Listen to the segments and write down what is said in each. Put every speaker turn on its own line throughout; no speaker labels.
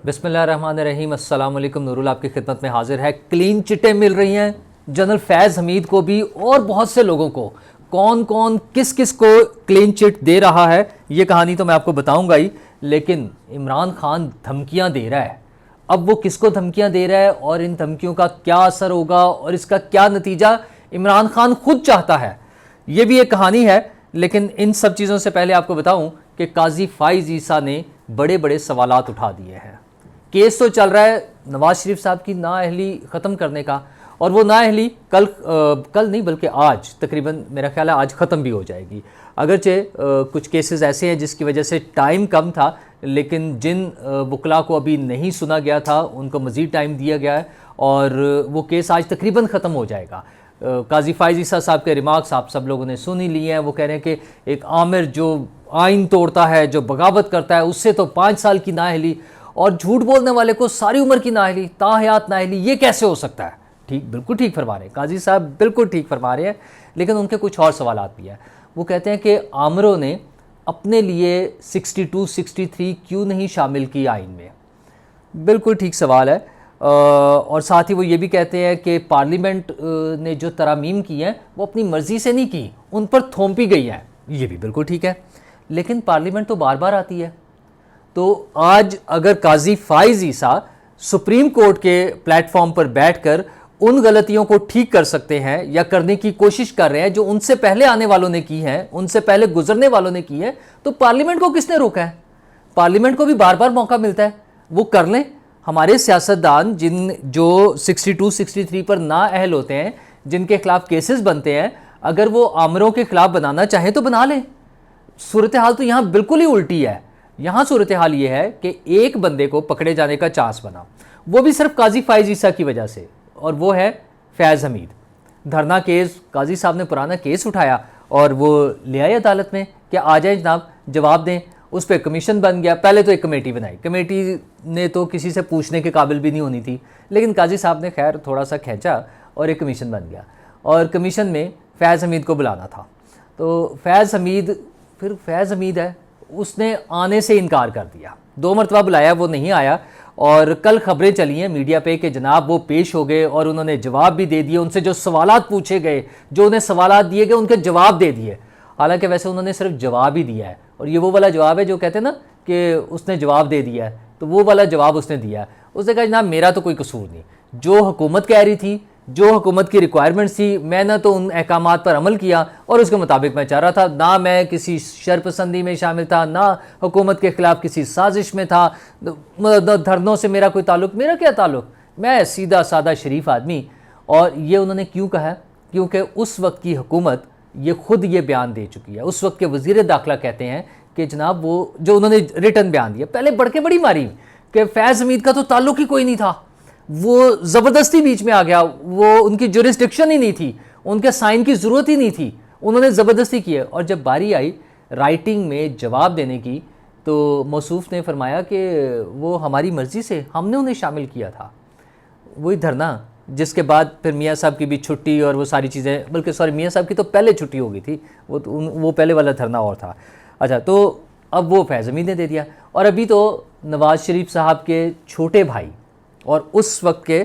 बिस्मिल्लाहिर्रहमानिर्रहीम। अस्सलाम वालेकुम। नूरुल आपकी खिदमत में हाजिर है। क्लीन चिटें मिल रही हैं जनरल फैज़ हमीद को भी और बहुत से लोगों को। कौन कौन किस किस को क्लीन चिट दे रहा है ये कहानी तो मैं आपको बताऊंगा ही, लेकिन इमरान खान धमकियां दे रहा है। अब वो किसको धमकियां दे रहा है और इन धमकियों का क्या असर होगा और इसका क्या नतीजा इमरान खान खुद चाहता है, ये भी एक कहानी है। लेकिन इन सब चीज़ों से पहले आपको बताऊं कि काजी फाइज ईसा ने बड़े बड़े सवालात उठा दिए हैं। केस तो चल रहा है नवाज शरीफ साहब की नाअहली ख़त्म करने का, और वो नाअहली कल नहीं बल्कि आज तकरीबन मेरा ख्याल है आज ख़त्म भी हो जाएगी। अगरचे कुछ केसेस ऐसे हैं जिसकी वजह से टाइम कम था, लेकिन जिन वकला को अभी नहीं सुना गया था उनको मज़ीद टाइम दिया गया है और वो केस आज तकरीबन ख़त्म हो जाएगा। काजी फाइज ईसा साहब के रिमार्क्स आप सब लोगों ने सुन ही लिए हैं। वो कह रहे हैं कि एक आमिर जो आइन तोड़ता है, जो बगावत करता है, उससे तो 5 साल की नाअहली, और झूठ बोलने वाले को सारी उम्र की नाअहली, ताहयात नाअहली, ये कैसे हो सकता है। ठीक, बिल्कुल ठीक फरमा रहे हैं काजी साहब, बिल्कुल ठीक फरमा रहे हैं। लेकिन उनके कुछ और सवालात भी हैं। वो कहते हैं कि आमिरों ने अपने लिए 62, 63 क्यों नहीं शामिल की आइन में। बिल्कुल ठीक सवाल है। और साथ ही वो ये भी कहते हैं कि पार्लियामेंट ने जो तरामीम की हैं वो अपनी मर्ज़ी से नहीं की, उन पर थोपी गई हैं। ये भी बिल्कुल ठीक है। लेकिन पार्लियामेंट तो बार बार आती है, तो आज अगर काजी फाइज ईसा सुप्रीम कोर्ट के प्लेटफॉर्म पर बैठकर उन गलतियों को ठीक कर सकते हैं या करने की कोशिश कर रहे हैं जो उनसे पहले आने वालों ने की है, उनसे पहले गुजरने वालों ने की है, तो पार्लियामेंट को किसने रोका है। पार्लियामेंट को भी बार बार मौका मिलता है, वो कर लें। हमारे सियासतदान जो 62, 63 पर नाअहल होते हैं, जिनके खिलाफ केसेस बनते हैं, अगर वो आमरों के खिलाफ बनाना चाहें तो बना लें। सूरत हाल तो यहाँ बिल्कुल ही उल्टी है। यहाँ सूरत हाल ये है कि एक बंदे को पकड़े जाने का चांस बना, वो भी सिर्फ काजी फाइज ईसा की वजह से, और वो है फैज़ हमीद। धरना केस, काजी साहब ने पुराना केस उठाया और वो ले आए अदालत में कि आ जाए जनाब, जवाब दें। उस पर कमीशन बन गया। पहले तो एक कमेटी बनाई, कमेटी ने तो किसी से पूछने के काबिल भी नहीं होनी थी, लेकिन काजी साहब ने खैर थोड़ा सा खींचा और एक कमीशन बन गया, और कमीशन में फैज़ हमीद को बुलाना था। तो फैज़ हमीद है, उसने आने से इनकार कर दिया। 2 मरतबा बुलाया, वो नहीं आया। और कल खबरें चली हैं मीडिया पे कि जनाब वो पेश हो गए और उन्होंने जवाब भी दे दिए। उनसे जो सवालात पूछे गए, जो उन्हें सवालात दिए गए, उनके जवाब दे दिए। हालांकि वैसे उन्होंने सिर्फ जवाब ही दिया है, और ये वो वाला जवाब है जो कहते हैं ना कि उसने जवाब दे दिया है, तो वो वाला जवाब उसने दिया है। उसने कहा जनाब मेरा तो कोई कसूर नहीं, जो हुकूमत कह रही थी, जो हुकूमत की रिक्वायरमेंट्स थी, मैंने तो उन अहकामात पर अमल किया और उसके मुताबिक मैं चाह रहा था। ना मैं किसी शरपसंदी में शामिल था, ना हुकूमत के ख़िलाफ़ किसी साजिश में था। धरनों से मेरा कोई ताल्लुक़, मेरा क्या ताल्लुक़, मैं सीधा सादा शरीफ आदमी। और ये उन्होंने क्यों कहा? क्योंकि उस वक्त की हुकूमत ये खुद ये बयान दे चुकी है। उस वक्त के वज़ीर दाखिला कहते हैं कि जनाब वो जो उन्होंने रिटर्न बयान दिया, पहले बढ़ के बड़ी मारी कि फैज़ हमीद का तो ताल्लुक़ ही कोई नहीं था, वो ज़बरदस्ती बीच में आ गया, वो उनकी जुरिस्डिक्शन ही नहीं थी, उनके साइन की ज़रूरत ही नहीं थी, उन्होंने ज़बरदस्ती की है। और जब बारी आई राइटिंग में जवाब देने की, तो मौसूफ ने फरमाया कि वो हमारी मर्ज़ी से, हमने उन्हें शामिल किया था। वही धरना जिसके बाद फिर मियाँ साहब की भी छुट्टी और वो सारी चीज़ें, बल्कि सॉरी मियाँ साहब की तो पहले छुट्टी हो गई थी, वो पहले वाला धरना और था। अच्छा, तो अब वो फैज़ हमीद ने दे दिया। और अभी तो नवाज़ शरीफ साहब के छोटे भाई और उस वक्त के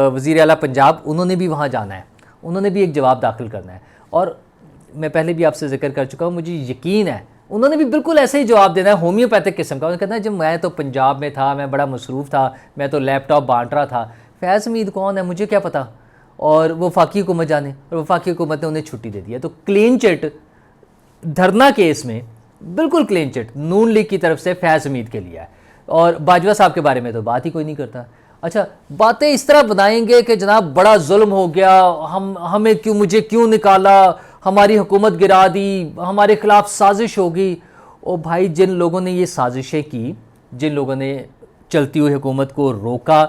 वज़ीर आला पंजाब, उन्होंने भी वहाँ जाना है, उन्होंने भी एक जवाब दाखिल करना है। और मैं पहले भी आपसे जिक्र कर चुका हूँ, मुझे यकीन है उन्होंने भी बिल्कुल ऐसे ही जवाब देना है, होम्योपैथिक किस्म का। उन्होंने कहना है जब मैं तो पंजाब में था, मैं बड़ा मसरूफ़ था, मैं तो लैपटॉप बांट रहा था, फैज़ हमीद कौन है मुझे क्या पता, और वो वफाकी हुकूमत जाने, और वफाकी हुकूमत ने उन्हें छुट्टी दे दी है। तो क्लीन चिट धरना केस में बिल्कुल क्लीन चिट नून लीग की तरफ से फैज़ हमीद के लिए है। और बाजवा साहब के बारे में तो बात ही कोई नहीं करता। अच्छा, बातें इस तरह बनाएंगे कि जनाब बड़ा जुल्म हो गया, मुझे क्यों निकाला, हमारी हुकूमत गिरा दी, हमारे खिलाफ साजिश होगी। ओ भाई, जिन लोगों ने ये साजिशें की, जिन लोगों ने चलती हुई हुकूमत को रोका,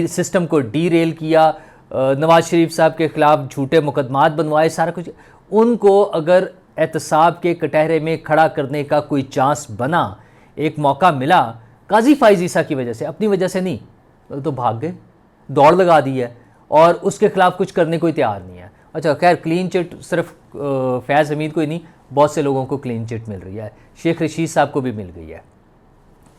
सिस्टम को डीरेल किया, नवाज शरीफ साहब के खिलाफ झूठे मुकदमात बनवाए, सारा कुछ, उनको अगर एहतसाब के कटहरे में खड़ा करने का कोई चांस बना, एक मौका मिला, काजी फाइज ईसा की वजह से, अपनी वजह से नहीं, तो भाग गए, दौड़ लगा दी है और उसके खिलाफ कुछ करने को तैयार नहीं है। अच्छा, खैर क्लीन चिट सिर्फ फैज़ हमीद को ही नहीं, बहुत से लोगों को क्लीन चिट मिल रही है। शेख रशीद साहब को भी मिल गई है।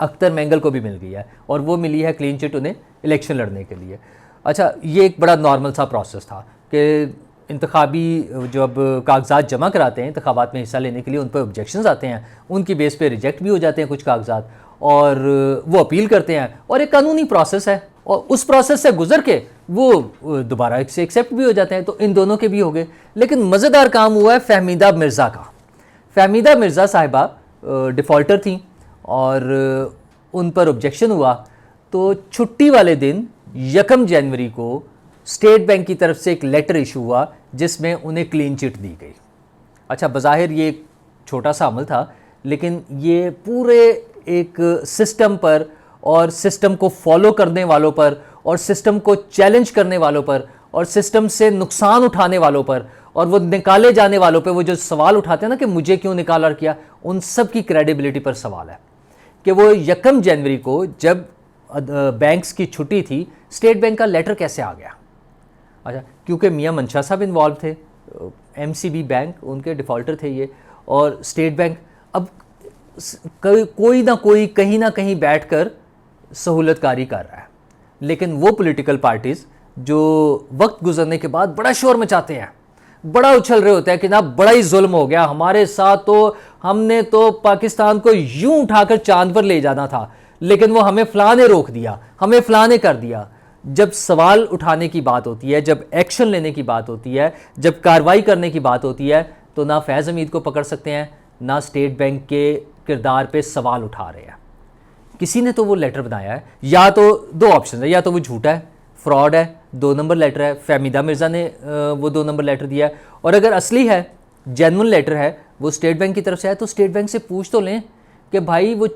अख्तर मैंगल को भी मिल गई है, और वो मिली है क्लीन चिट उन्हें इलेक्शन लड़ने के लिए। अच्छा, ये एक बड़ा नॉर्मल सा प्रोसेस था कि इंतखाबी जब कागजात जमा कराते हैं इंतखाबात में हिस्सा लेने के लिए, उन पर ऑब्जेक्शंस आते हैं, उनकी बेस पे रिजेक्ट भी हो जाते हैं कुछ कागजात, और वो अपील करते हैं, और एक कानूनी प्रोसेस है, और उस प्रोसेस से गुजर के वो दोबारा से एक्सेप्ट भी हो जाते हैं। तो इन दोनों के भी हो गए। लेकिन मज़ेदार काम हुआ है फहमीदा मिर्ज़ा का। फहमीदा मिर्ज़ा साहिबा डिफ़ॉल्टर थी और उन पर ऑब्जेक्शन हुआ, तो छुट्टी वाले दिन 1 जनवरी को स्टेट बैंक की तरफ से एक लेटर इशू हुआ जिसमें उन्हें क्लीन चिट दी गई। अच्छा, बज़ाहिर ये एक छोटा सा अमल था, लेकिन ये पूरे एक सिस्टम पर और सिस्टम को फॉलो करने वालों पर और सिस्टम को चैलेंज करने वालों पर और सिस्टम से नुकसान उठाने वालों पर और वो निकाले जाने वालों पे वो जो सवाल उठाते हैं ना कि मुझे क्यों निकाला किया, उन सब की क्रेडिबिलिटी पर सवाल है कि वो 1 जनवरी को जब बैंक्स की छुट्टी थी, स्टेट बैंक का लेटर कैसे आ गया। अच्छा, क्योंकि मियां मंशा साहब इन्वॉल्व थे, एमसीबी बैंक उनके डिफ़ॉल्टर थे ये, और स्टेट बैंक अब कोई ना कोई कहीं ना कहीं बैठकर सहूलतकारी कर रहा है। लेकिन वो पॉलिटिकल पार्टीज़ जो वक्त गुजरने के बाद बड़ा शोर मचाते हैं, बड़ा उछल रहे होते हैं कि ना बड़ा ही जुल्म हो गया हमारे साथ, तो हमने तो पाकिस्तान को यूं उठाकर चांद पर ले जाना था, लेकिन वो हमें फलां ने रोक दिया, हमें फलां ने कर दिया। जब सवाल उठाने की बात होती है, जब एक्शन लेने की बात होती है, जब कार्रवाई करने की बात होती है, तो ना फैज़ हमीद को पकड़ सकते हैं, ना स्टेट बैंक के किरदार पे सवाल उठा रहे हैं। किसी ने तो वो लेटर बनाया है, या तो 2 ऑप्शन है, या तो वो झूठा है, फ्रॉड है, 2 नंबर लेटर है, फहमीदा मिर्ज़ा ने वो 2 नंबर लेटर दिया है, और अगर असली है, जेन्युइन लेटर है, वो स्टेट बैंक की तरफ से है, तो स्टेट बैंक से पूछ तो लें कि भाई वो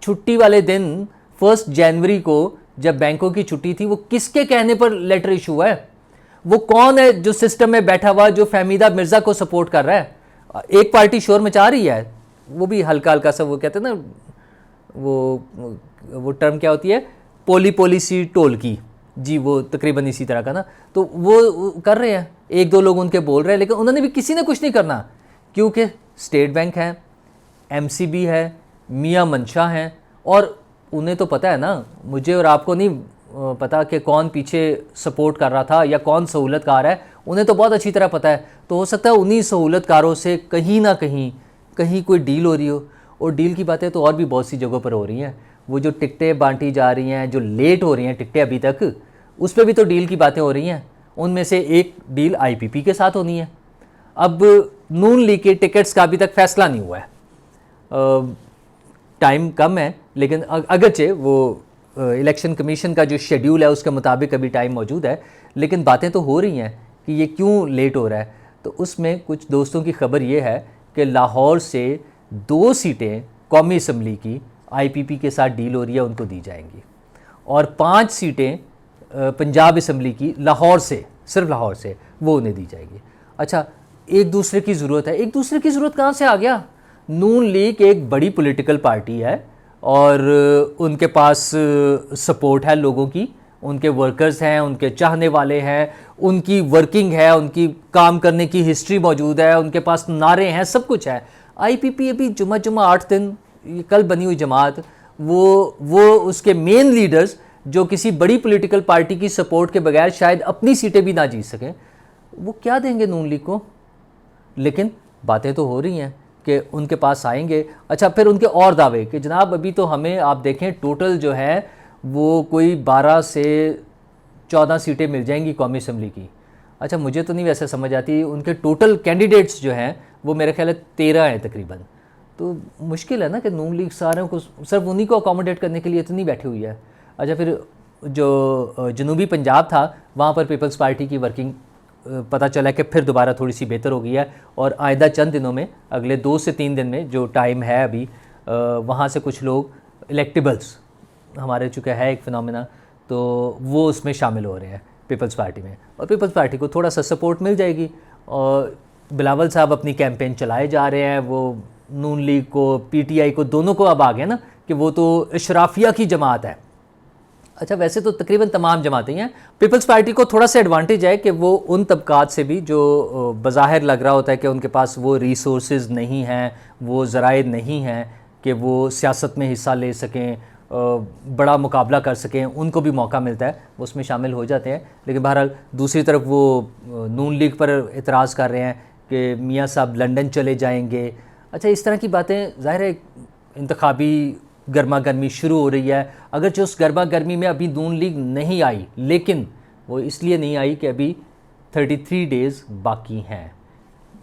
छुट्टी वाले दिन 1 जनवरी को जब बैंकों की छुट्टी थी, वो किसके कहने पर लेटर इशू हुआ है, वो कौन है जो सिस्टम में बैठा हुआ जो फहमीदा मिर्ज़ा को सपोर्ट कर रहा है। एक पार्टी शोर मचा रही है, वो भी हल्का हल्का सा, वो कहते हैं ना, वो टर्म क्या होती है, पॉलिसी टोल की जी, वो तकरीबन इसी तरह का ना, तो वो कर रहे हैं, 1-2 लोग उनके बोल रहे हैं, लेकिन उन्होंने भी किसी ने कुछ नहीं करना, क्योंकि स्टेट बैंक है, एमसीबी है, मियां मंशा हैं, और उन्हें तो पता है ना, मुझे और आपको नहीं पता कि कौन पीछे सपोर्ट कर रहा था या कौन सहूलतकार है, उन्हें तो बहुत अच्छी तरह पता है। तो हो सकता है उन्हीं सहूलतकारों से कहीं ना कहीं कोई डील हो रही हो, और डील की बातें तो और भी बहुत सी जगहों पर हो रही हैं। वो जो टिकटें बांटी जा रही हैं, जो लेट हो रही हैं टिकटें अभी तक, उस पर भी तो डील की बातें हो रही हैं। उनमें से एक डील आईपीपी के साथ होनी है। अब नून लीग के टिकट्स का अभी तक फैसला नहीं हुआ है, टाइम कम है, लेकिन अगरचे वो इलेक्शन कमीशन का जो शेड्यूल है उसके मुताबिक अभी टाइम मौजूद है, लेकिन बातें तो हो रही हैं कि ये क्यों लेट हो रहा है। तो उसमें कुछ दोस्तों की खबर ये है कि लाहौर से 2 सीटें कौमी असम्बली की आईपीपी के साथ डील हो रही है, उनको दी जाएंगी, और 5 सीटें पंजाब असम्बली की लाहौर से, सिर्फ लाहौर से, वो उन्हें दी जाएगी। अच्छा, एक दूसरे की ज़रूरत है, एक दूसरे की ज़रूरत कहाँ से आ गया। नून लीग एक बड़ी पॉलिटिकल पार्टी है और उनके पास सपोर्ट है लोगों की, उनके वर्कर्स हैं, उनके चाहने वाले हैं, उनकी वर्किंग है, उनकी काम करने की हिस्ट्री मौजूद है, उनके पास नारे हैं, सब कुछ है। आईपीपी अभी जुमा 8 दिन, ये कल बनी हुई जमात, वो उसके मेन लीडर्स जो किसी बड़ी पॉलिटिकल पार्टी की सपोर्ट के बगैर शायद अपनी सीटें भी ना जीत सकें, वो क्या देंगे नून लीग को। लेकिन बातें तो हो रही हैं कि उनके पास आएंगे। अच्छा, फिर उनके और दावे कि जनाब अभी तो हमें, आप देखें, टोटल जो है वो कोई 12 से 14 सीटें मिल जाएंगी कौमी असम्बली की। अच्छा, मुझे तो नहीं वैसे समझ आती, उनके टोटल कैंडिडेट्स जो हैं वो मेरे ख्याल है 13 हैं तकरीबन। तो मुश्किल है ना कि नून लीग सारों को, सिर्फ उन्हीं को अकोमोडेट करने के लिए इतनी बैठी हुई है। अच्छा, फिर जो जनूबी पंजाब था वहाँ पर पीपल्स पार्टी की वर्किंग पता चला कि फिर दोबारा थोड़ी सी बेहतर हो गई है, और आइंदा चंद दिनों में, अगले 2 से 3 दिन में जो टाइम है अभी, वहाँ से कुछ लोग इलेक्टेबल्स, हमारे चूँकि है एक फिनोमेना, तो वो उसमें शामिल हो रहे हैं पीपल्स पार्टी में, और पीपल्स पार्टी को थोड़ा सा सपोर्ट मिल जाएगी। और बिलावल साहब अपनी कैंपेन चलाए जा रहे हैं, वो नून लीग को, पीटीआई को, दोनों को अब आ गए ना कि वो तो इशराफिया की जमात है। अच्छा, वैसे तो तकरीबन तमाम जमातें हैं। पीपल्स पार्टी को थोड़ा सा एडवांटेज है कि वो उन तबकात से भी जो बज़ाहिर लग रहा होता है कि उनके पास वो रिसोर्सेज नहीं हैं, वो ज़राए नहीं हैं, कि वो सियासत में हिस्सा ले सकें, बड़ा मुकाबला कर सकें, उनको भी मौका मिलता है, वो उसमें शामिल हो जाते हैं। लेकिन बहरहाल दूसरी तरफ वो नून लीग पर एतराज़ कर रहे हैं कि मियाँ साहब लंदन चले जाएंगे। अच्छा, इस तरह की बातें, ज़ाहिर है इंतखाबी गर्मा गर्मी शुरू हो रही है। अगर जो उस गर्मा गर्मी में अभी नून लीग नहीं आई, लेकिन वो इसलिए नहीं आई कि अभी 33 डेज़ बाकी हैं।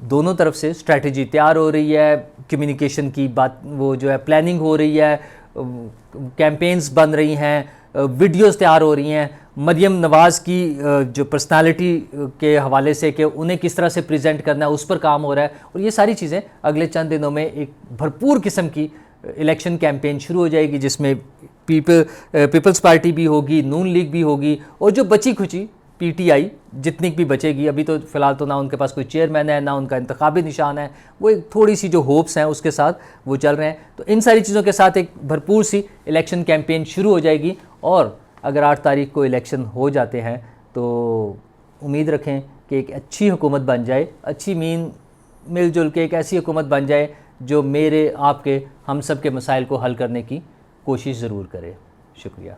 दोनों तरफ से स्ट्रैटेजी तैयार हो रही है, कम्युनिकेशन की बात, वो जो है प्लानिंग हो रही है, कैंपेन्स बन रही हैं, वीडियोस तैयार हो रही हैं। मरियम नवाज़ की जो पर्सनालिटी के हवाले से कि उन्हें किस तरह से प्रेजेंट करना है, उस पर काम हो रहा है। और ये सारी चीज़ें अगले चंद दिनों में एक भरपूर किस्म की इलेक्शन कैंपेन शुरू हो जाएगी, जिसमें पीपल्स पार्टी भी होगी, नून लीग भी होगी, और जो बची खुची पीटीआई जितनी भी बचेगी। अभी तो फ़िलहाल तो ना उनके पास कोई चेयरमैन है, ना उनका इंतखाबी निशान है, वो एक थोड़ी सी जो होप्स हैं उसके साथ वो चल रहे हैं। तो इन सारी चीज़ों के साथ एक भरपूर सी इलेक्शन कैंपेन शुरू हो जाएगी। और अगर 8 तारीख को इलेक्शन हो जाते हैं तो उम्मीद रखें कि एक अच्छी हुकूमत बन जाए, अच्छी मिलजुल के एक ऐसी हुकूमत बन जाए जो मेरे, आपके, हम सब के मसाइल को हल करने की कोशिश ज़रूर करे। शुक्रिया।